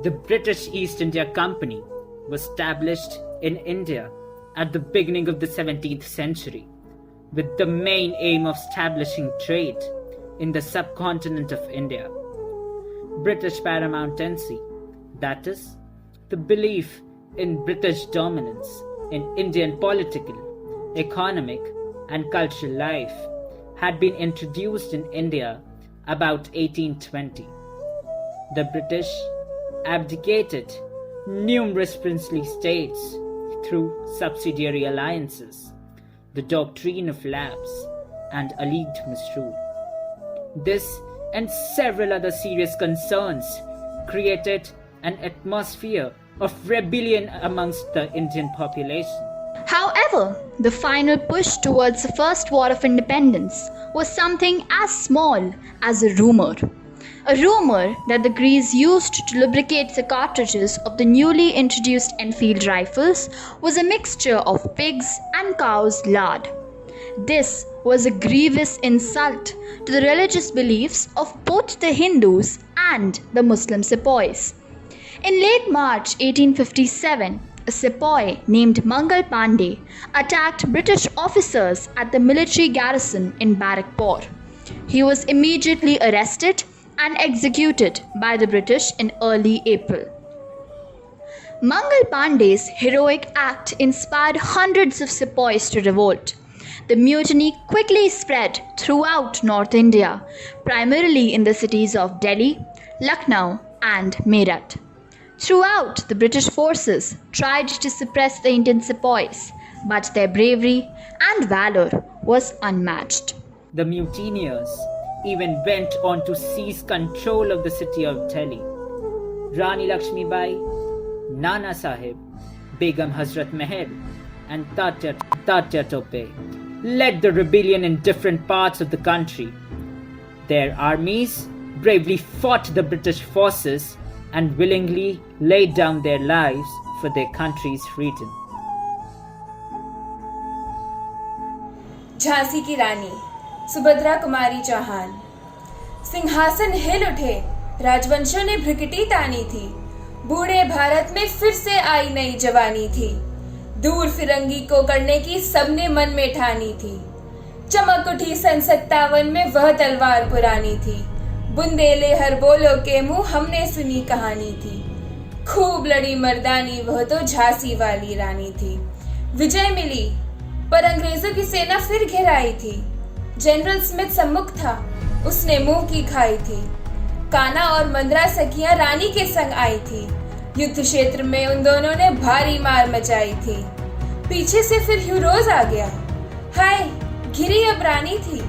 The British East India Company was established in India at the beginning of the 17th century with the main aim of establishing trade in the subcontinent of India. British paramountcy, that is, the belief in British dominance in Indian political, economic, and cultural life, had been introduced in India about 1820. The British abdicated numerous princely states through subsidiary alliances, the doctrine of lapse, and a leagued misrule. This and several other serious concerns created an atmosphere of rebellion amongst the Indian population. However, the final push towards the First War of Independence was something as small as a rumor. A rumor that the grease used to lubricate the cartridges of the newly introduced Enfield rifles was a mixture of pigs and cows' lard. This was a grievous insult to the religious beliefs of both the Hindus and the Muslim sepoys. In late March 1857, a sepoy named Mangal Pandey attacked British officers at the military garrison in Barrackpore. He was immediately arrested and executed by the British in early April. Mangal Pandey's heroic act inspired hundreds of sepoys to revolt. The mutiny quickly spread throughout North India, primarily in the cities of Delhi, Lucknow, and Meerut. Throughout, the British forces tried to suppress the Indian sepoys, but their bravery and valor was unmatched. The mutineers even went on to seize control of the city of Delhi. Rani Lakshmibai, Nana Sahib, Begum Hazrat Mahal, and Tatya Tope led the rebellion in different parts of the country. Their armies bravely fought the British forces and willingly laid down their lives for their country's freedom. Jhansi की रानी सुभद्रा कुमारी चौहान। सिंहासन हिल उठे, राजवंशों ने भ्रिकुटी तानी थी। बूढ़े भारत में फिर से आई नई जवानी थी। दूर फिरंगी को करने की सबने मन में ठानी थी। चमक उठी सन 57 में वह तलवार पुरानी थी। बुंदेले हर बोलो के मुंह हमने सुनी कहानी थी। खूब लड़ी मर्दानी वह तो झांसी वाली रानी थी। विजय मिली पर अंग्रेजों की सेना फिर घिराई थी। जनरल स्मिथ सम्मुख था, उसने मुंह की खाई थी। कान्हा और मंद्रा सखियां रानी के संग आई थी। युद्ध क्षेत्र में उन दोनों ने भारी मार मचाई थी। पीछे से फिर ह्यूरोज आ गया, हाय घिरी अब रानी थी।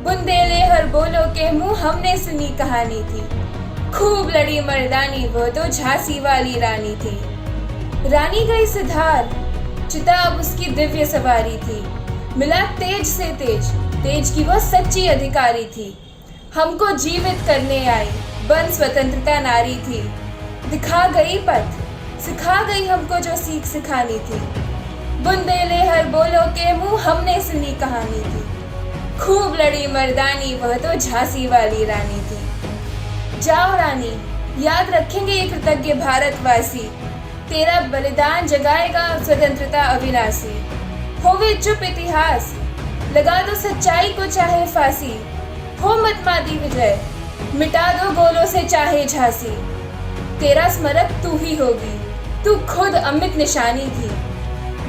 बुंदेले हर बोलो के मुंह हमने सुनी कहानी थी। खूब लड़ी मर्दानी वो तो झांसी वाली रानी थी। रानी गई सिधार, चिता अब उसकी दिव्य सवारी थी। मिला तेज से तेज, तेज की वो सच्ची अधिकारी थी। हमको जीवित करने आई, बन स्वतंत्रता नारी थी। दिखा गई पथ, सिखा गई हमको जो सीख सिखानी थी। बुंदेले हर बोलो के मुंह हमने सुनी कहानी थी। खूब लड़ी मर्दानी वह तो झांसी वाली रानी थी। जाओ रानी, याद रखेंगे ये कृतज्ञ भारतवासी। तेरा बलिदान जगाएगा स्वतंत्रता अविनाशी। होवे चुप इतिहास, लगा दो सच्चाई को चाहे फांसी। हो मत मादी विजय, मिटा दो गोलों से चाहे झांसी। तेरा स्मरक तू ही होगी, तू खुद अमित निशानी थी।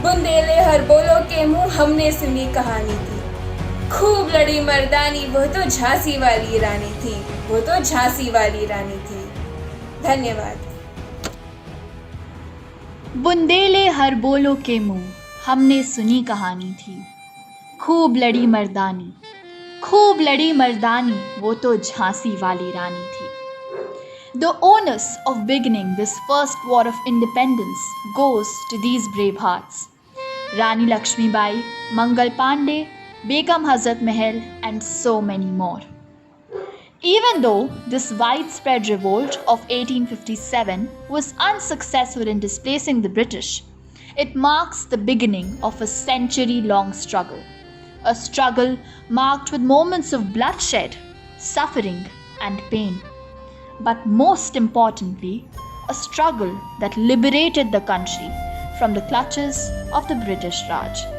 बुंदेले हर बोलो के मुंह हमने सुनी कहानी थी। खूब लड़ी मर्दानी वो तो झांसी वाली रानी थी, वो तो झांसी वाली रानी थी। धन्यवाद। बुंदेले हर बोलो के मुंह हमने सुनी कहानी थी। खूब लड़ी मर्दानी, खूब लड़ी मर्दानी वो तो झांसी वाली रानी थी। The onus of beginning this first war of independence goes to these brave hearts: Rani Lakshmibai, Mangal Pandey, Begum Hazrat Mahal, and so many more. Even though this widespread revolt of 1857 was unsuccessful in displacing the British, it marks the beginning of a century-long struggle. A struggle marked with moments of bloodshed, suffering, and pain. But most importantly, a struggle that liberated the country from the clutches of the British Raj.